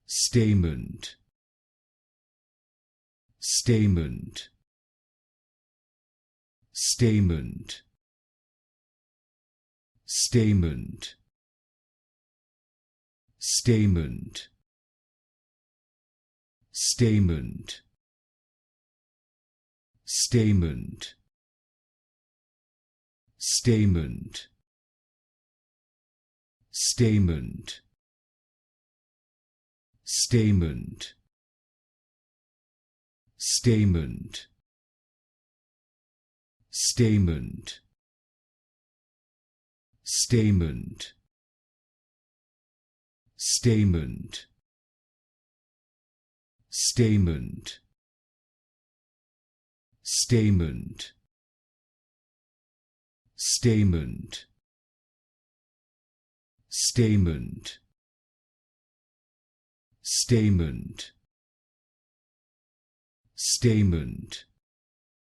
Stamened, stamened, stamened, stamened, stamened, stamened, stamened, stamened, stamened, stamened, stamened, stamened, stamened, stamened, stamened, stamened, stamened, stamened, stamened, stamened,